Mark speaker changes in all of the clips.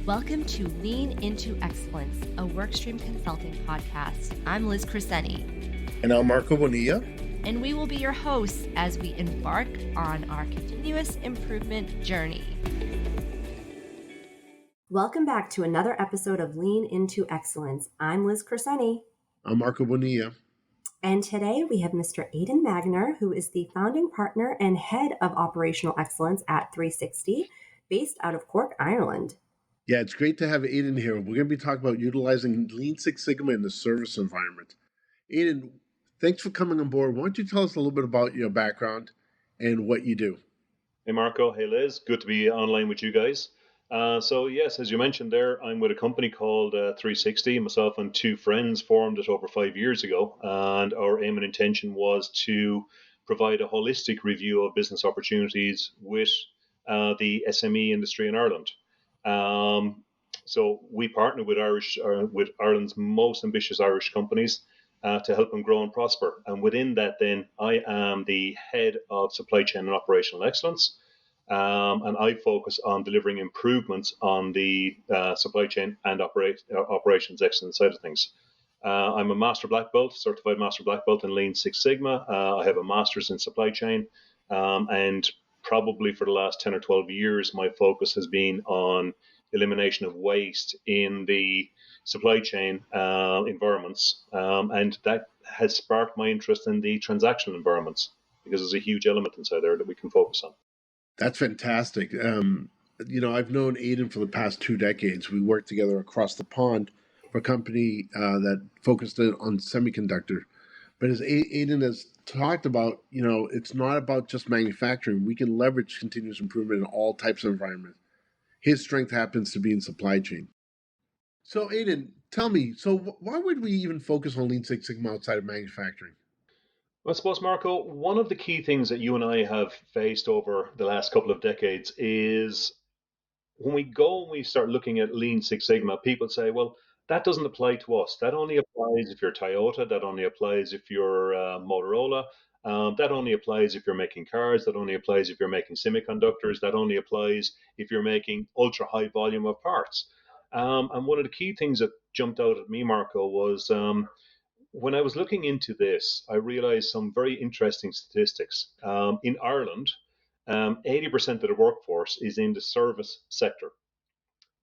Speaker 1: Welcome to Lean Into Excellence, a Workstream Consulting podcast. I'm Liz Crescenti.
Speaker 2: And I'm Marco Bonilla.
Speaker 1: And we will be your hosts as we embark on our continuous improvement journey. Welcome back to another episode of Lean Into Excellence. I'm Liz Crescenti.
Speaker 2: I'm Marco Bonilla.
Speaker 1: And today we have Mr. Aidan Magner, who is the founding partner and head of operational excellence at 360, based out of Cork, Ireland.
Speaker 2: Yeah, it's great to have Aidan here. We're going to be talking about utilizing Lean Six Sigma in the service environment. Aidan, thanks for coming on board. Why don't you tell us a little bit about your background and what you do?
Speaker 3: Hey, Marco. Hey, Liz. Good to be online with you guys. Yes, as you mentioned there, I'm with a company called 360. Myself and two friends formed it over 5 years ago, and our aim and intention was to provide a holistic review of business opportunities with the SME industry in Ireland. So we partner with Ireland's most ambitious Irish companies to help them grow and prosper. And within that, then, I am the head of supply chain and operational excellence. And I focus on delivering improvements on the supply chain and operations excellence side of things. I'm a certified master black belt in Lean Six Sigma. I have a master's in supply chain, and probably for the last 10 or 12 years, my focus has been on elimination of waste in the supply chain environments. And that has sparked my interest in the transactional environments, because there's a huge element inside there that we can focus on.
Speaker 2: That's fantastic. I've known Aidan for the past 2 decades. We worked together across the pond for a company that focused on semiconductor. But as Aidan has talked about, it's not about just manufacturing. We can leverage continuous improvement in all types of environments. His strength happens to be in supply chain. So Aidan, tell me, why would we even focus on Lean Six Sigma outside of manufacturing?
Speaker 3: I suppose, Marco, one of the key things that you and I have faced over the last couple of decades is when we start looking at Lean Six Sigma, people say, well, that doesn't apply to us. That only applies if you're Toyota. That only applies if you're Motorola. That only applies if you're making cars. That only applies if you're making semiconductors. That only applies if you're making ultra high volume of parts. And one of the key things that jumped out at me, Marco, was when I was looking into this, I realized some very interesting statistics. In Ireland, 80% of the workforce is in the service sector.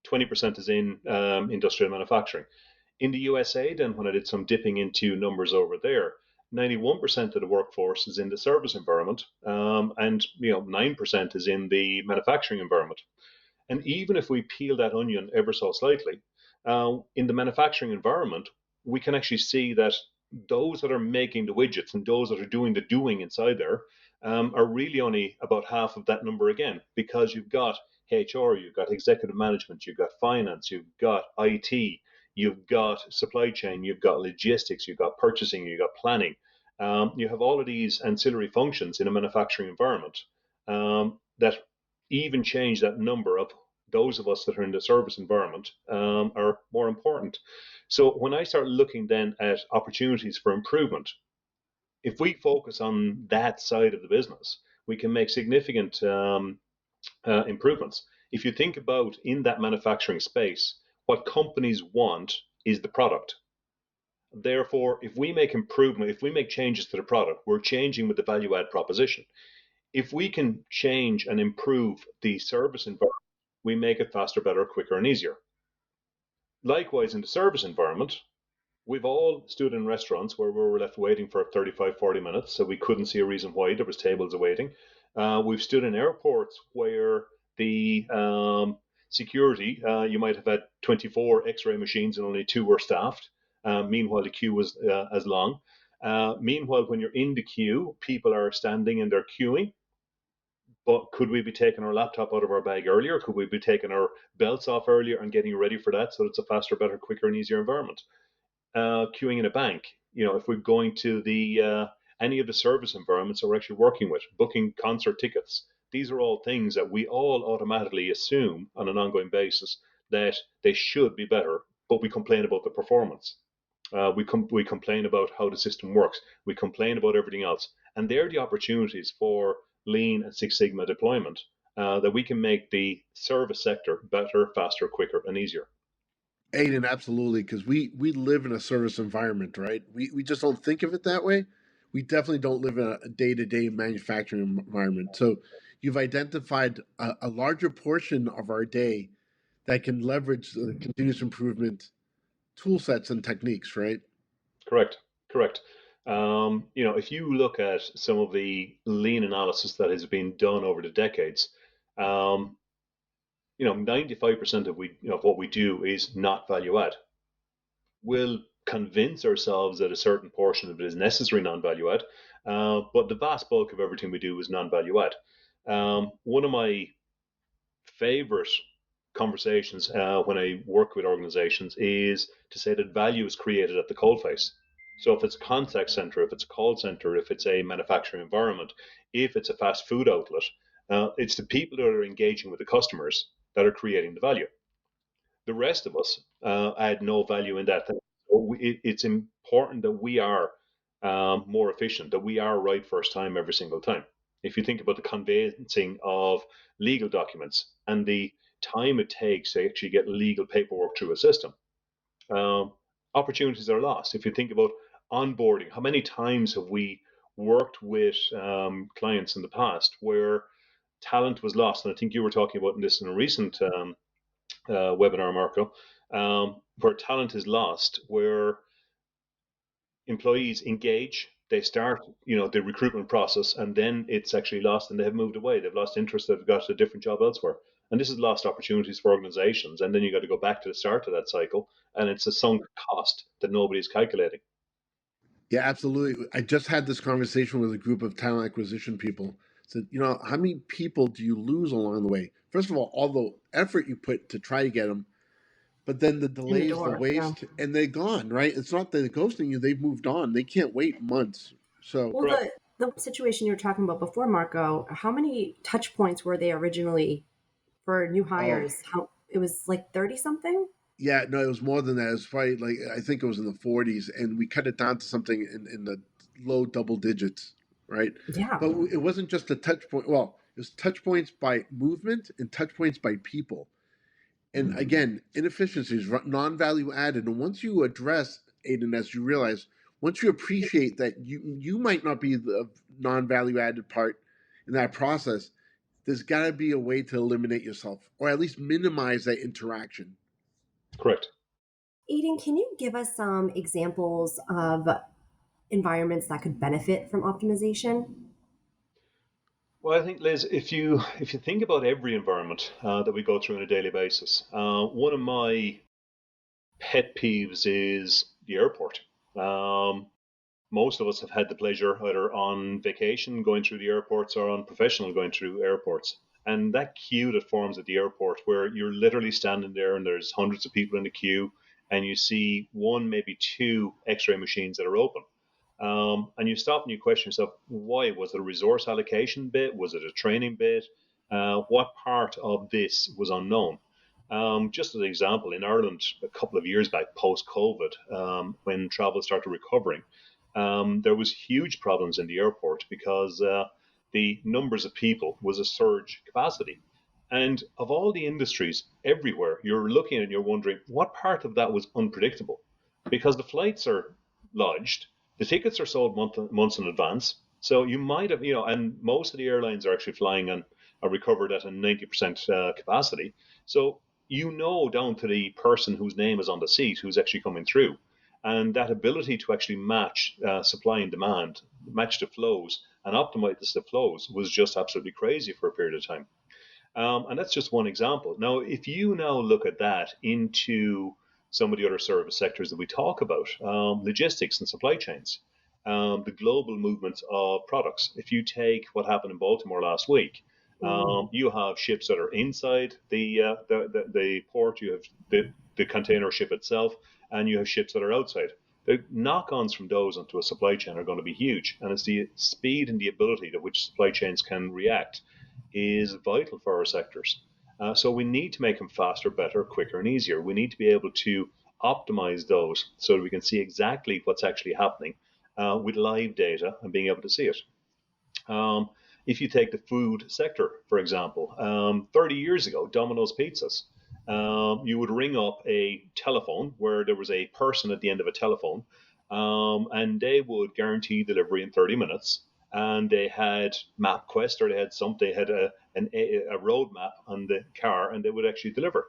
Speaker 3: 20% is in industrial manufacturing. In the USA, then, when I did some dipping into numbers over there, 91% of the workforce is in the service environment, and 9% is in the manufacturing environment. And even if we peel that onion ever so slightly, in the manufacturing environment, we can actually see that those that are making the widgets and those that are doing the doing inside there are really only about half of that number again, because you've got HR, you've got executive management, you've got finance, you've got IT, you've got supply chain, you've got logistics, you've got purchasing, you've got planning. You have all of these ancillary functions in a manufacturing environment that even change that number of those of us that are in the service environment are more important. So when I start looking then at opportunities for improvement, if we focus on that side of the business, we can make significant improvements. If you think about in that manufacturing space, what companies want is the product. Therefore, if we make improvement, if we make changes to the product, we're changing with the value add proposition. If we can change and improve the service environment, we make it faster, better, quicker, and easier. Likewise, in the service environment, we've all stood in restaurants where we were left waiting for 35, 40 minutes, so we couldn't see a reason why there was tables awaiting. We've stood in airports where the security, you might have had 24 x-ray machines and only 2 were staffed. Meanwhile, the queue was as long. Meanwhile, when you're in the queue, people are standing and they're queuing. But could we be taking our laptop out of our bag earlier? Could we be taking our belts off earlier and getting ready for that so it's a faster, better, quicker, and easier environment? Queuing in a bank, if we're going to the any of the service environments that we're actually working with, booking concert tickets, these are all things that we all automatically assume on an ongoing basis that they should be better, but we complain about the performance. We complain about how the system works. We complain about everything else. And they're the opportunities for Lean and Six Sigma deployment. that we can make the service sector better, faster, quicker, and easier.
Speaker 2: Aiden, absolutely, because we live in a service environment, right? We just don't think of it that way. We definitely don't live in a day to day manufacturing environment. So you've identified a larger portion of our day that can leverage the continuous improvement tool sets and techniques, right?
Speaker 3: Correct. Correct. If you look at some of the lean analysis that has been done over the decades, um, 95% of what we do is not value add. We'll convince ourselves that a certain portion of it is necessary non-value add, but the vast bulk of everything we do is non-value add. One of my favorite conversations when I work with organizations is to say that value is created at the coalface. So if it's a contact center, if it's a call center, if it's a manufacturing environment, if it's a fast food outlet, it's the people that are engaging with the customers that are creating the value. The rest of us add no value in that thing. So it's important that we are more efficient, that we are right first time every single time. If you think about the conveyancing of legal documents and the time it takes to actually get legal paperwork through a system, um, opportunities are lost. If you think about onboarding, how many times have we worked with clients in the past where talent was lost? And I think you were talking about this in a recent webinar, Marco, where talent is lost, where employees engage, they start, the recruitment process, and then it's actually lost, and they have moved away. They've lost interest. They've got a different job elsewhere, and this is lost opportunities for organizations. And then you got to go back to the start of that cycle, and it's a sunk cost that nobody's calculating.
Speaker 2: Yeah, absolutely. I just had this conversation with a group of talent acquisition people. Said, how many people do you lose along the way? First of all the effort you put to try to get them, but then the
Speaker 1: In the
Speaker 2: delays, the
Speaker 1: door. Yeah.
Speaker 2: waste, and they're gone, right? It's not that they're ghosting you; they've moved on. They can't wait months. So,
Speaker 1: Well,
Speaker 3: Correct.
Speaker 1: the situation you were talking about before, Marco, how many touch points were they originally for new
Speaker 2: oh,
Speaker 1: hires? How it was like 30 something?
Speaker 2: yeah, no, it was more than that. It was probably like I think it was in the 40s, and we cut it down to something in the low double digits, right?
Speaker 1: Yeah.
Speaker 2: But it wasn't just a touch point. Well, it was touch points by movement and touch points by people. And again, inefficiencies, non-value added. And once you address, Aiden, as you realize, once you appreciate that you might not be the non-value added part in that process, there's got to be a way to eliminate yourself, or at least minimize that interaction.
Speaker 3: Correct.
Speaker 1: Aiden, can you give us some examples of environments that could benefit from optimization?
Speaker 3: Well, I think, Liz, if you think about every environment that we go through on a daily basis, one of my pet peeves is the airport. Um, Most of us have had the pleasure either on vacation going through the airports or on professional going through airports. And that queue that forms at the airport, where you're literally standing there and there's hundreds of people in the queue, and you see one, maybe two X-ray machines that are open. And you stop and you question yourself, why? Was it a resource allocation bit? Was it a training bit? What part of this was unknown? Just as an example, in Ireland, a couple of years back, post-COVID, when travel started recovering, there was huge problems in the airport because the numbers of people was a surge capacity. And of all the industries everywhere, you're looking and you're wondering what part of that was unpredictable, because the flights are lodged, the tickets are sold months in advance. So you might have, and most of the airlines are actually flying and are recovered at a 90% capacity. So down to the person whose name is on the seat who's actually coming through. And that ability to actually match supply and demand, match the flows, and optimize the flows was just absolutely crazy for a period of time. And that's just one example. Now, if you now look at that into some of the other service sectors that we talk about, logistics and supply chains, the global movements of products. If you take what happened in Baltimore last week, you have ships that are inside the port, you have the container ship itself, and you have ships that are outside. The knock-ons from those onto a supply chain are going to be huge, and it's the speed and the ability to which supply chains can react is vital for our sectors. So we need to make them faster, better, quicker, and easier. We need to be able to optimize those so that we can see exactly what's actually happening with live data and being able to see it. Um, If you take the food sector, for example, 30 years ago, Domino's Pizzas, you would ring up a telephone where there was a person at the end of a telephone, and they would guarantee delivery in 30 minutes. And they had MapQuest, or they had a road map on the car, and they would actually deliver.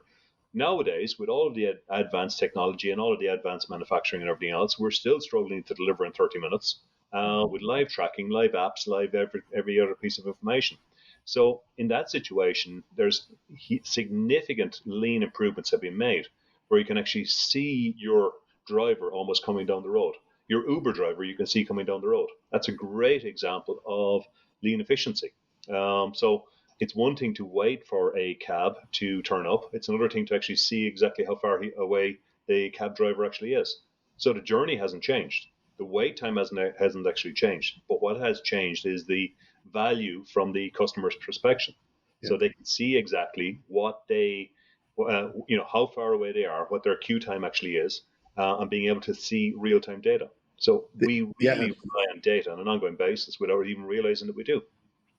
Speaker 3: Nowadays, with all of the advanced technology and all of the advanced manufacturing and everything else, we're still struggling to deliver in 30 minutes with live tracking, live apps, live every other piece of information. So in that situation, there's significant lean improvements have been made where you can actually see your driver almost coming down the road. Your Uber driver you can see coming down the road. That's a great example of lean efficiency. So it's one thing to wait for a cab to turn up. It's another thing to actually see exactly how far away the cab driver actually is. So the journey hasn't changed. The wait time hasn't actually changed. But what has changed is the value from the customer's perspective. Yeah. So they can see exactly what how far away they are, what their queue time actually is, and being able to see real-time data. So we really rely on data on an ongoing basis without even realizing that we do.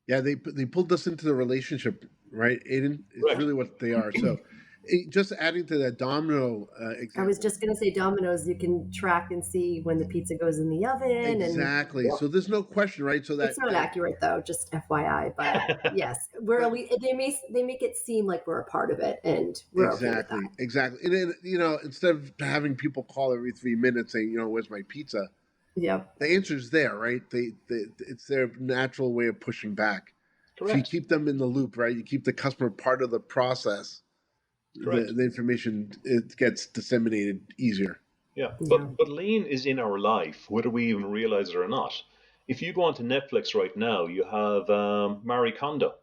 Speaker 2: Yeah, they pulled us into the relationship, right, Aidan? It's really what they are. So just adding to that domino example.
Speaker 1: I was just going to say Domino's, you can track and see when the pizza goes in the oven.
Speaker 2: Exactly. And, so there's no question, right? So
Speaker 1: it's not accurate though, just FYI. But yes, they make it seem like we're a part of it, and we're okay with that.
Speaker 2: Exactly. And then, instead of having people call every 3 minutes saying, where's my pizza?
Speaker 1: Yep.
Speaker 2: The answer is there, right? It's their natural way of pushing back.
Speaker 3: Correct.
Speaker 2: So you keep them in the loop, right? You keep the customer part of the process. The information, it gets disseminated easier.
Speaker 3: Yeah, but lean is in our life, whether we even realize it or not. If you go onto Netflix right now, you have Marie Kondo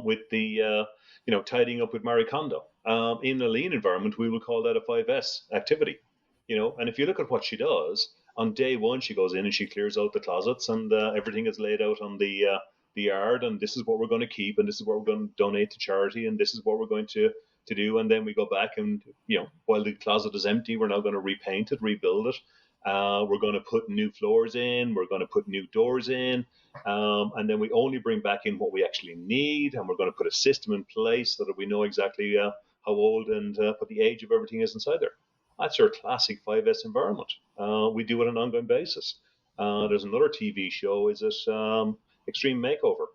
Speaker 3: with the tidying up with Marie Kondo. In a lean environment, we will call that a 5S activity. And if you look at what she does, on day one, she goes in and she clears out the closets, and everything is laid out on the yard, and this is what we're going to keep, and this is what we're going to donate to charity, and this is what we're going to do. And then we go back and, while the closet is empty, we're now going to repaint it, rebuild it. We're going to put new floors in, we're going to put new doors in, and then we only bring back in what we actually need, and we're going to put a system in place so that we know exactly how old and what the age of everything is inside there. That's your classic 5S environment. We do it on an ongoing basis. There's another TV show, is it Extreme Makeover,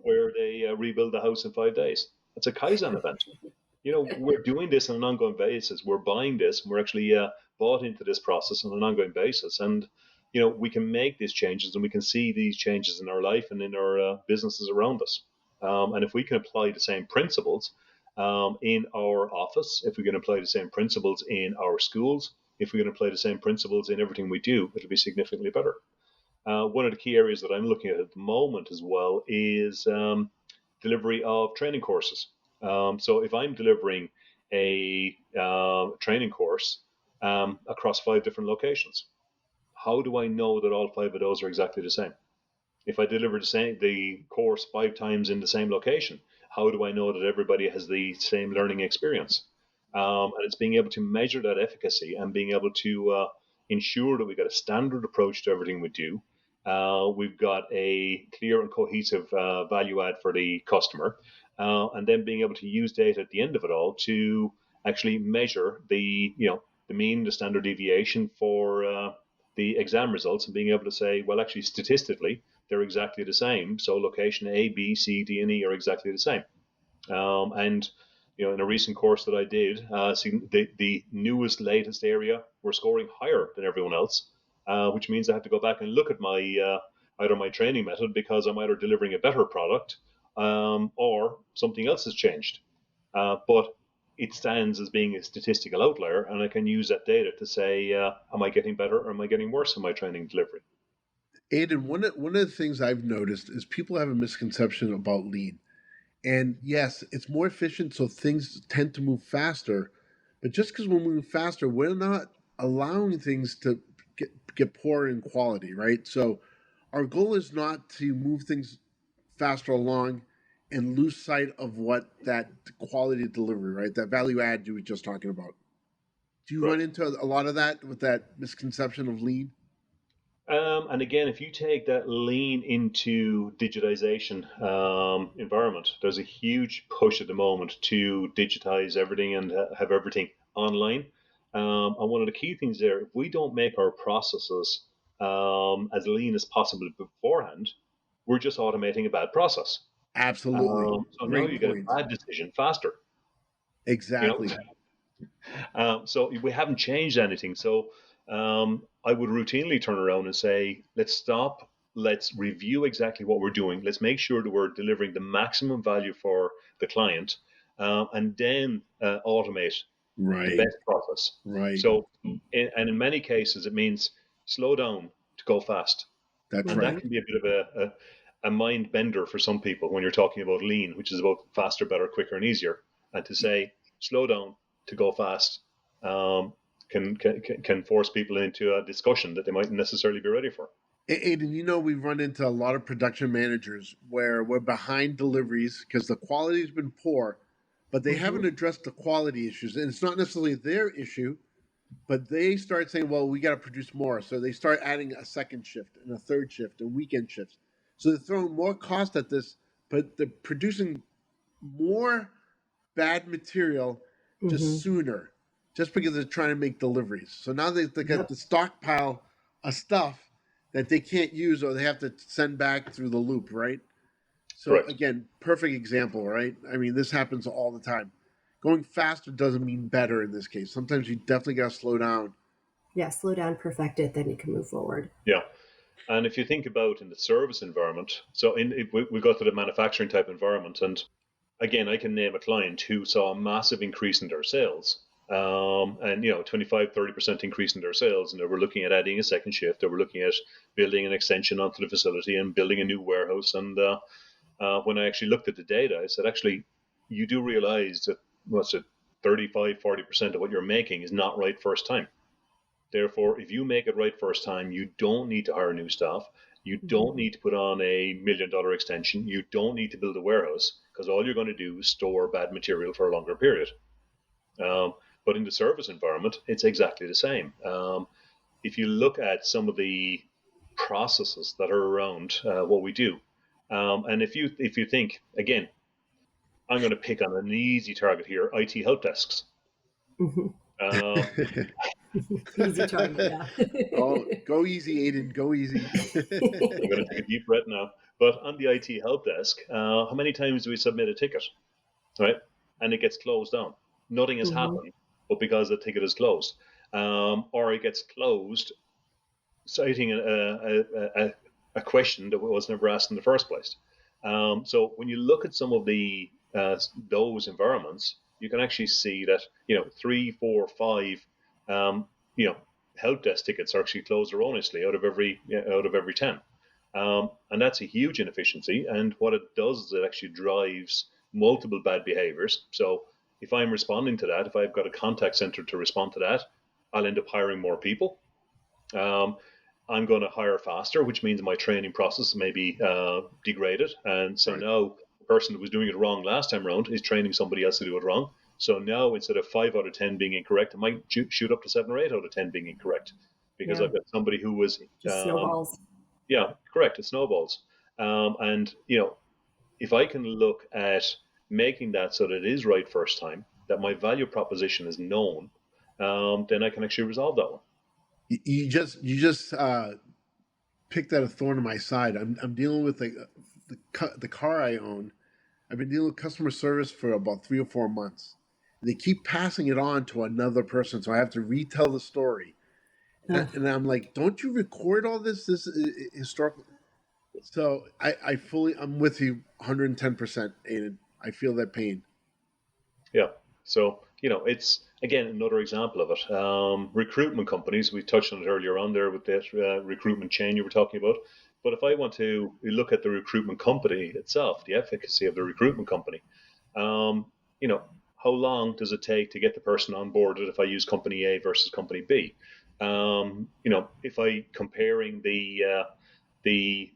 Speaker 3: where they rebuild the house in 5 days. It's a Kaizen event. We're doing this on an ongoing basis. We're buying this, and we're actually bought into this process on an ongoing basis. And, we can make these changes, and we can see these changes in our life and in our businesses around us. And if we can apply the same principles in our office, if we can apply the same principles in our schools, if we can apply the same principles in everything we do, it'll be significantly better. One of the key areas that I'm looking at the moment as well is delivery of training courses. So if I'm delivering a training course across 5 different locations, how do I know that all 5 of those are exactly the same? If I deliver the course 5 times in the same location, how do I know that everybody has the same learning experience? And it's being able to measure that efficacy and being able to ensure that we've got a standard approach to everything we do. We've got a clear and cohesive value add for the customer, and then being able to use data at the end of it all to actually measure the mean, the standard deviation for the exam results, and being able to say, well, actually, statistically, they're exactly the same. So location A, B, C, D, and E are exactly the same. And in a recent course that I did, the newest, latest area were scoring higher than everyone else, which means I have to go back and look at my either my training method, because I'm either delivering a better product or something else has changed. But it stands as being a statistical outlier, and I can use that data to say, am I getting better or am I getting worse in my training delivery?
Speaker 2: Aidan, one of the things I've noticed is people have a misconception about lean. And yes, it's more efficient, so things tend to move faster. But just because we're moving faster, we're not allowing things to get poorer in quality, right? So our goal is not to move things faster along and lose sight of what that quality of delivery, right? That value add you were just talking about. Do you run into a lot of that with that misconception of lean?
Speaker 3: And again, if you take that lean into digitization environment, there's a huge push at the moment to digitize everything and have everything online. And one of the key things there, if we don't make our processes as lean as possible beforehand, we're just automating a bad process.
Speaker 2: Absolutely.
Speaker 3: So now
Speaker 2: Great
Speaker 3: you get a
Speaker 2: point.
Speaker 3: bad decision faster. You know,
Speaker 2: Exactly.
Speaker 3: so we haven't changed anything. So I would routinely turn around and say, let's stop. Let's review exactly what we're doing. Let's make sure that we're delivering the maximum value for the client, and then automate the
Speaker 2: Right.
Speaker 3: best process.
Speaker 2: Right.
Speaker 3: So, and in many cases, it means slow down to go fast.
Speaker 2: That's
Speaker 3: And that
Speaker 2: right.
Speaker 3: can be a bit of a mind bender for some people when you're talking about lean, which is about faster, better, quicker, and easier. And to say slow down to go fast um, can force people into a discussion that they mightn't necessarily be ready for.
Speaker 2: Aiden, we've run into a lot of production managers where we're behind deliveries because the quality's been poor, but they
Speaker 1: Mm-hmm.
Speaker 2: haven't addressed the quality issues. And it's not necessarily their issue, but they start saying, well, we got to produce more. So they start adding a second shift and a third shift and weekend shifts. So they're throwing more cost at this, but they're producing more bad material
Speaker 1: Mm-hmm.
Speaker 2: just sooner, just because they're trying to make deliveries. So now they got
Speaker 1: Yep.
Speaker 2: the stockpile of stuff that they can't use or they have to send back through the loop, right? So
Speaker 3: Correct.
Speaker 2: again, perfect example, right? I mean, this happens all the time. Going faster doesn't mean better in this case. Sometimes you definitely got to slow down.
Speaker 1: Yeah, slow down, perfect it, then you can move forward.
Speaker 3: Yeah. And if you think about in the service environment, so if we go to the manufacturing type environment, and again, I can name a client who saw a massive increase in their sales. And 25-30% increase in their sales, and they were looking at adding a second shift. They were looking at building an extension onto the facility and building a new warehouse. And when I actually looked at the data, I said, actually, you do realize that what's it, 35-40% of what you're making is not right first time. Therefore, if you make it right first time, you don't need to hire new staff. You
Speaker 1: Mm-hmm.
Speaker 3: don't need to put on a $1 million extension. You don't need to build a warehouse because all you're going to do is store bad material for a longer period. Um, but in the service environment, it's exactly the same. If you look at some of the processes that are around what we do, and if you think again, I'm going to pick on an easy target here: IT help desks.
Speaker 1: Mm-hmm.
Speaker 3: Uh,
Speaker 1: Easy target, yeah.
Speaker 2: Oh, go easy, Aiden. Go easy.
Speaker 3: I'm going to take a deep breath now. But on the IT help desk, how many times do we submit a ticket, right? And it gets closed down. Nothing has
Speaker 1: Mm-hmm.
Speaker 3: happened, but because the ticket is closed, or it gets closed, citing a question that was never asked in the first place. So when you look at some of the those environments, you can actually see that 3, 4, 5, um, you know, help desk tickets are actually closed erroneously out of every 10, and that's a huge inefficiency. And what it does is it actually drives multiple bad behaviors. So if I'm responding to that, if I've got a contact center to respond to that, I'll end up hiring more people. Um, I'm going to hire faster, which means my training process may be degraded. And so
Speaker 2: Right.
Speaker 3: now the person who was doing it wrong last time around is training somebody else to do it wrong. So now instead of 5 out of 10 being incorrect, it might shoot up to 7 or 8 out of 10 being incorrect because
Speaker 1: Yeah,
Speaker 3: I've got somebody who was,
Speaker 1: just snowballs.
Speaker 3: yeah, correct. It snowballs. And if I can look at making that so that it is right first time, that my value proposition is known, then I can actually resolve that one.
Speaker 2: You just picked at a thorn in my side. I'm dealing with the car I own. I've been dealing with customer service for about 3 or 4 months. They keep passing it on to another person, so I have to retell the story.
Speaker 1: Ugh.
Speaker 2: And I'm like, don't you record all this? This historical. So I'm with you 110%, Aiden. I feel that pain.
Speaker 3: Yeah. So, it's again another example of it. Recruitment companies, we touched on it earlier on there with that recruitment chain you were talking about. But if I want to look at the recruitment company itself, the efficacy of the recruitment company, um, you know, how long does it take to get the person on board if I use company A versus company B? If I comparing the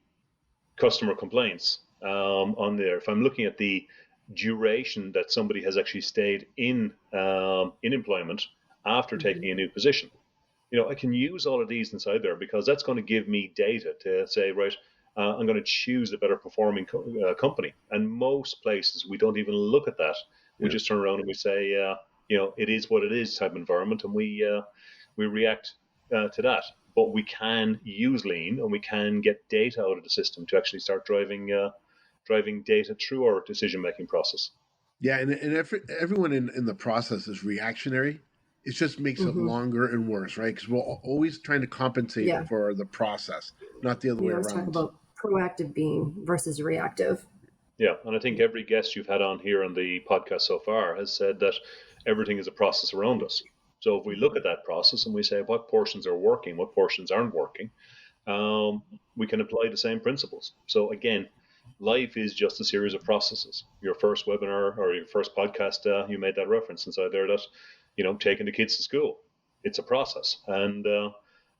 Speaker 3: customer complaints on there. If I'm looking at the duration that somebody has actually stayed in employment after
Speaker 1: Mm-hmm.
Speaker 3: taking a new position, I can use all of these inside there because that's going to give me data to say, right, I'm going to choose a better performing company. And most places, we don't even look at that. We
Speaker 2: Yeah.
Speaker 3: just turn around and we say, it is what it is type environment, and we react to that. But we can use lean, and we can get data out of the system to actually start driving data through our decision making process.
Speaker 2: Yeah, and everyone in the process is reactionary. It just makes it
Speaker 1: Hmm.
Speaker 2: longer and worse, right? Because we're always trying to compensate
Speaker 1: Yeah.
Speaker 2: for the process, not the other
Speaker 1: We
Speaker 2: way
Speaker 1: always talk
Speaker 2: around.
Speaker 1: about proactive being versus reactive.
Speaker 3: Yeah, and I think every guest you've had on here on the podcast so far has said that everything is a process around us. So if we look at that process and we say what portions are working, what portions aren't working, we can apply the same principles. So again, life is just a series of processes. Your first webinar or your first podcast, you made that reference inside there that, taking the kids to school, it's a process. And,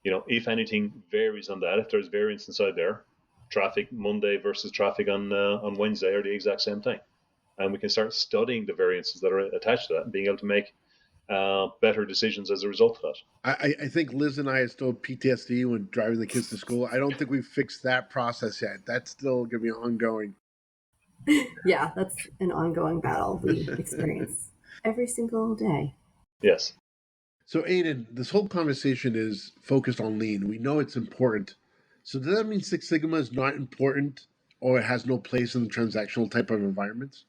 Speaker 3: if anything varies on that, if there's variance inside there, traffic Monday versus traffic on Wednesday are the exact same thing. And we can start studying the variances that are attached to that and being able to make better decisions as a result of that.
Speaker 2: I think Liz and I are still PTSD when driving the kids to school. I don't think we've fixed that process yet. That's still going to be ongoing.
Speaker 1: Yeah, that's an ongoing battle we experience every single day.
Speaker 3: Yes.
Speaker 2: So, Aidan, this whole conversation is focused on lean. We know it's important. So, does that mean Six Sigma is not important or it has no place in the transactional type of environments?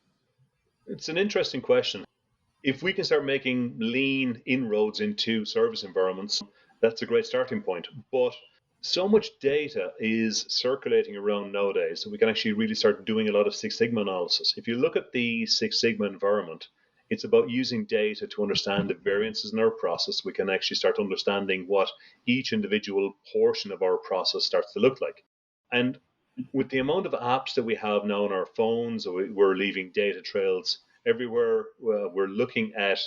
Speaker 3: It's an interesting question. If we can start making lean inroads into service environments, that's a great starting point. But so much data is circulating around nowadays that we can actually really start doing a lot of Six Sigma analysis. If you look at the Six Sigma environment, it's about using data to understand the variances in our process. We can actually start understanding what each individual portion of our process starts to look like. And with the amount of apps that we have now on our phones, we're leaving data trails everywhere. We're looking at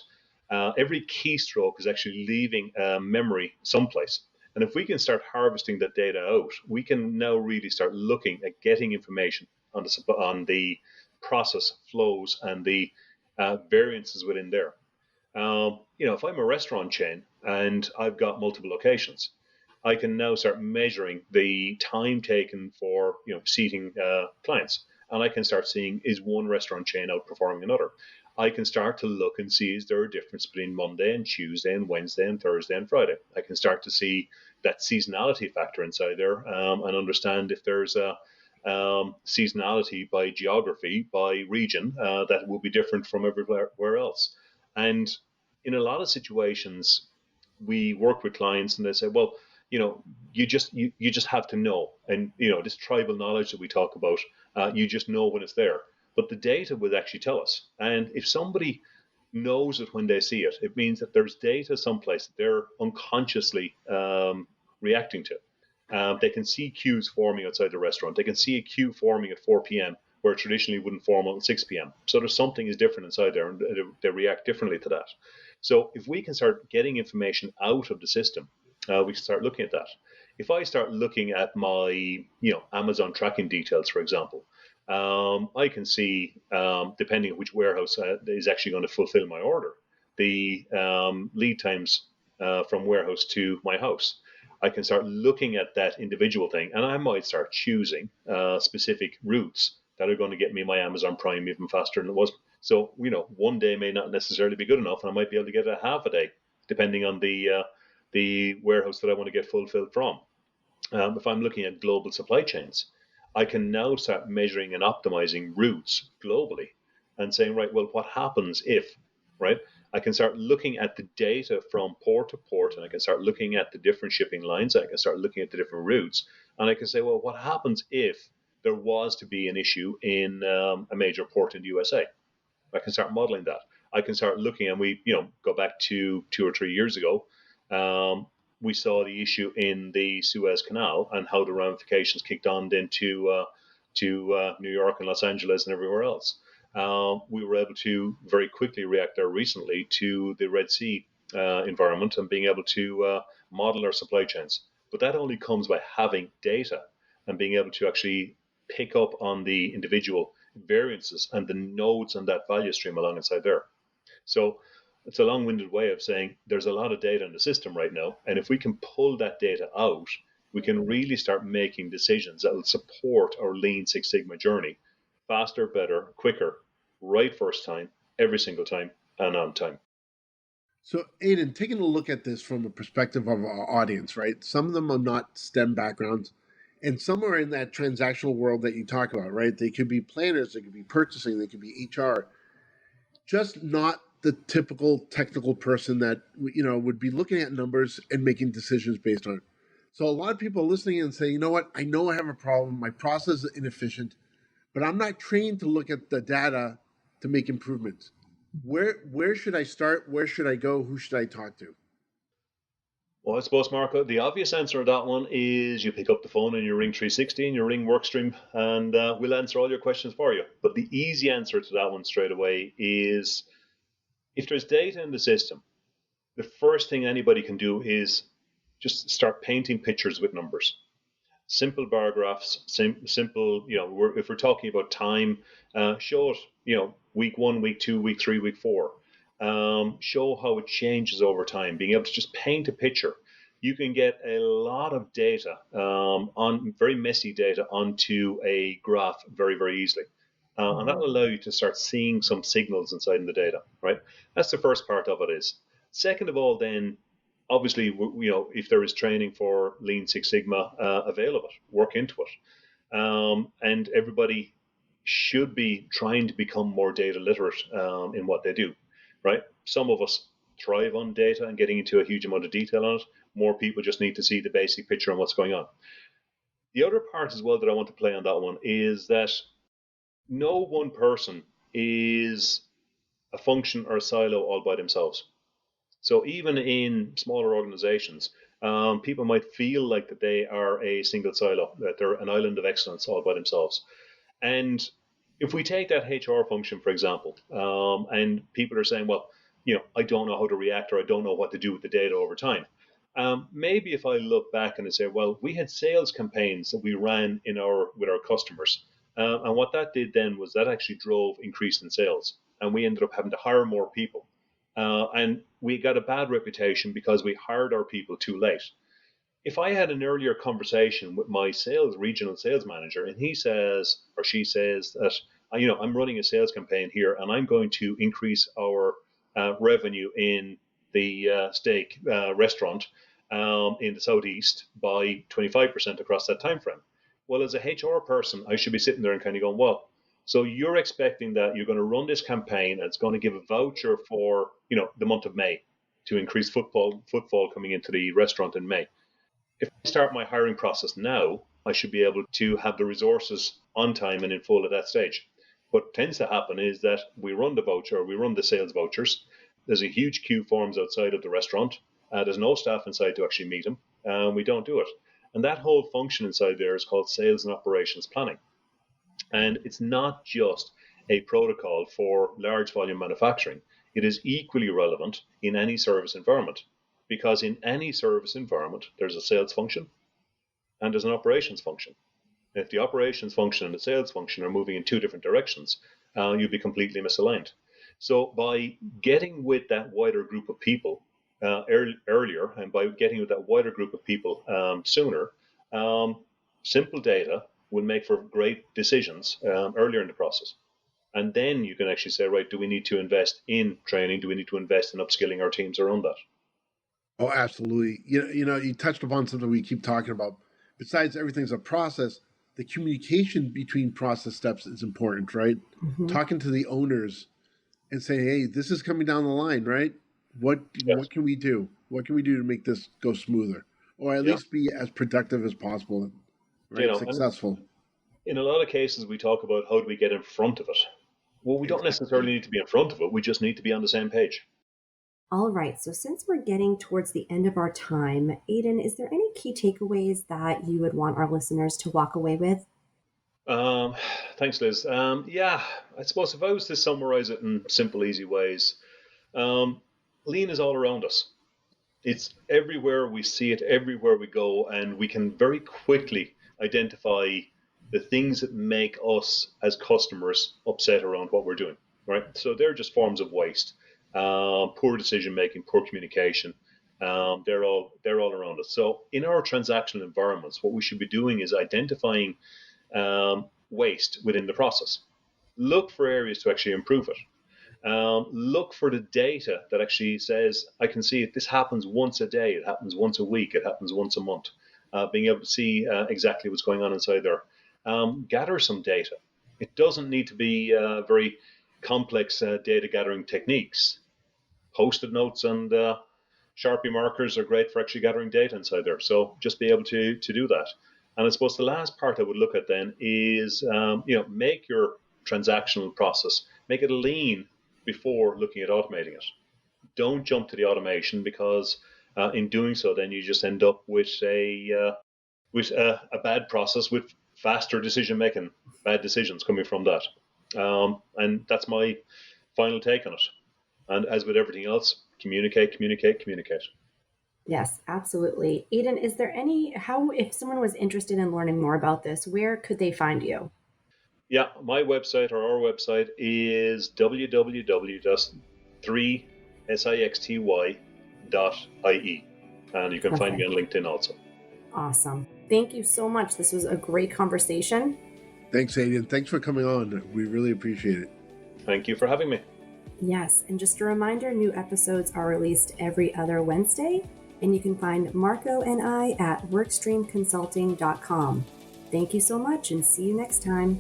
Speaker 3: every keystroke is actually leaving a memory someplace. And if we can start harvesting that data out, we can now really start looking at getting information on the process flows and the variances within there. If I'm a restaurant chain and I've got multiple locations, I can now start measuring the time taken for seating clients, and I can start seeing, is one restaurant chain outperforming another. I can start to look and see, is there a difference between Monday and Tuesday and Wednesday and Thursday and Friday. I can start to see that seasonality factor inside there, and understand if there's a seasonality by geography, by region, that will be different from everywhere else. And in a lot of situations, we work with clients and they say, well, you just have to know, and this tribal knowledge that we talk about, you just know when it's there. But the data would actually tell us, and if somebody knows it when they see it, it means that there's data someplace that they're unconsciously reacting to. They can see queues forming outside the restaurant. They can see a queue forming at 4 p.m. where it traditionally wouldn't form until 6 p.m. So there's something is different inside there, and they react differently to that. So if we can start getting information out of the system, we can start looking at that. If I start looking at my, Amazon tracking details, for example, I can see, depending on which warehouse is actually going to fulfill my order, the lead times from warehouse to my house. I can start looking at that individual thing, and I might start choosing specific routes that are going to get me my Amazon Prime even faster than it was. So, one day may not necessarily be good enough, and I might be able to get a half a day, depending on the warehouse that I want to get fulfilled from. If I'm looking at global supply chains, I can now start measuring and optimizing routes globally and saying, right, well, what happens if, right? I can start looking at the data from port to port, and I can start looking at the different shipping lines. I can start looking at the different routes, and I can say, well, what happens if there was to be an issue in a major port in the USA? I can start modeling that. I can start looking, and we, go back to 2 or 3 years ago. We saw the issue in the Suez Canal and how the ramifications kicked on into to New York and Los Angeles and everywhere else. We were able to very quickly react there recently to the Red Sea environment and being able to model our supply chains. But that only comes by having data and being able to actually pick up on the individual variances and the nodes on that value stream alongside there. So it's a long-winded way of saying there's a lot of data in the system right now, and if we can pull that data out, we can really start making decisions that will support our Lean Six Sigma journey faster, better, quicker, right first time, every single time, and on time.
Speaker 2: So, Aidan, taking a look at this from a perspective of our audience, right? Some of them are not STEM backgrounds, and some are in that transactional world that you talk about, right? They could be planners, they could be purchasing, they could be HR, just not the typical technical person that would be looking at numbers and making decisions based on it. So a lot of people are listening and say, you know what, I know I have a problem, my process is inefficient, but I'm not trained to look at the data to make improvements. Where should I start? Where should I go? Who should I talk to?
Speaker 3: Well, I suppose, Marco, the obvious answer to that one is you pick up the phone and you ring 360 and you ring Workstream, and we'll answer all your questions for you. But the easy answer to that one straight away is if there's data in the system, the first thing anybody can do is just start painting pictures with numbers. Simple bar graphs, simple, if we're talking about time, show it, week 1, week 2, week 3, week 4. Show how it changes over time, being able to just paint a picture. You can get a lot of data, on very messy data, onto a graph very, very easily. And that will allow you to start seeing some signals inside in the data, right? That's the first part of it is. Second of all, then, obviously, if there is training for Lean Six Sigma available, work into it. And everybody should be trying to become more data literate in what they do, right? Some of us thrive on data and getting into a huge amount of detail on it. More people just need to see the basic picture on what's going on. The other part as well that I want to play on that one is that no one person is a function or a silo all by themselves. So even in smaller organizations, people might feel like that they are a single silo, that they're an island of excellence all by themselves. And if we take that HR function, for example, and people are saying, well, I don't know how to react, or I don't know what to do with the data over time. Maybe if I look back and I say, well, we had sales campaigns that we ran with our customers. And what that did then was that actually drove increase in sales. And we ended up having to hire more people. And we got a bad reputation because we hired our people too late. If I had an earlier conversation with my regional sales manager, and he says or she says that, I'm running a sales campaign here, and I'm going to increase our revenue in the steak restaurant in the southeast by 25% across that time frame. Well, as a HR person, I should be sitting there and kind of going, well, so you're expecting that you're going to run this campaign and it's going to give a voucher for, the month of May to increase footfall coming into the restaurant in May. If I start my hiring process now, I should be able to have the resources on time and in full at that stage. What tends to happen is that we run the voucher, we run the sales vouchers. There's a huge queue forms outside of the restaurant. There's no staff inside to actually meet them. We don't do it. And that whole function inside there is called sales and operations planning. And it's not just a protocol for large volume manufacturing. It is equally relevant in any service environment, because in any service environment, there's a sales function and there's an operations function. And if the operations function and the sales function are moving in two different directions, you'll be completely misaligned. So by getting with that wider group of people earlier, and by getting with that wider group of people sooner, simple data will make for great decisions earlier in the process. And then you can actually say, right, do we need to invest in training? Do we need to invest in upskilling our teams around that?
Speaker 2: Oh, absolutely. You touched upon something we keep talking about. Besides everything's a process, the communication between process steps is important, right? Mm-hmm. Talking to the owners and saying, hey, this is coming down the line, right? What can we do? What can we do to make this go smoother? Or at least be as productive as possible, right? Successful.
Speaker 3: In a lot of cases, we talk about how do we get in front of it. Well, we don't necessarily need to be in front of it. We just need to be on the same page.
Speaker 1: All right. So since we're getting towards the end of our time, Aidan, is there any key takeaways that you would want our listeners to walk away with?
Speaker 3: Thanks, Liz. I suppose if I was to summarize it in simple, easy ways, lean is all around us. It's everywhere we see it, everywhere we go, and we can very quickly identify the things that make us as customers upset around what we're doing, right? So they're just forms of waste. poor decision making, poor communication. They're all around us. So in our transactional environments, what we should be doing is identifying waste within the process. Look for areas to actually improve it. Look for the data that actually says, I can see it. This happens once a day. It happens once a week. It happens once a month. Being able to see exactly what's going on inside there. Gather some data. It doesn't need to be very complex data gathering techniques. Post-it notes and Sharpie markers are great for actually gathering data inside there. So just be able to do that. And I suppose the last part I would look at then is, make your transactional process, make it lean before looking at automating it. Don't jump to the automation, because in doing so, then you just end up with a bad process with faster decision making, bad decisions coming from that. And that's my final take on it. And as with everything else, communicate, communicate, communicate.
Speaker 1: Yes, absolutely. Aidan, is there if someone was interested in learning more about this, where could they find you?
Speaker 3: Yeah, my website, or our website, is www.3sixty.ie. And you can find me on LinkedIn also.
Speaker 1: Awesome. Thank you so much. This was a great conversation.
Speaker 2: Thanks, Aidan. Thanks for coming on. We really appreciate it.
Speaker 3: Thank you for having me.
Speaker 1: Yes, and just a reminder, new episodes are released every other Wednesday, and you can find Marco and I at workstreamconsulting.com. Thank you so much, and see you next time.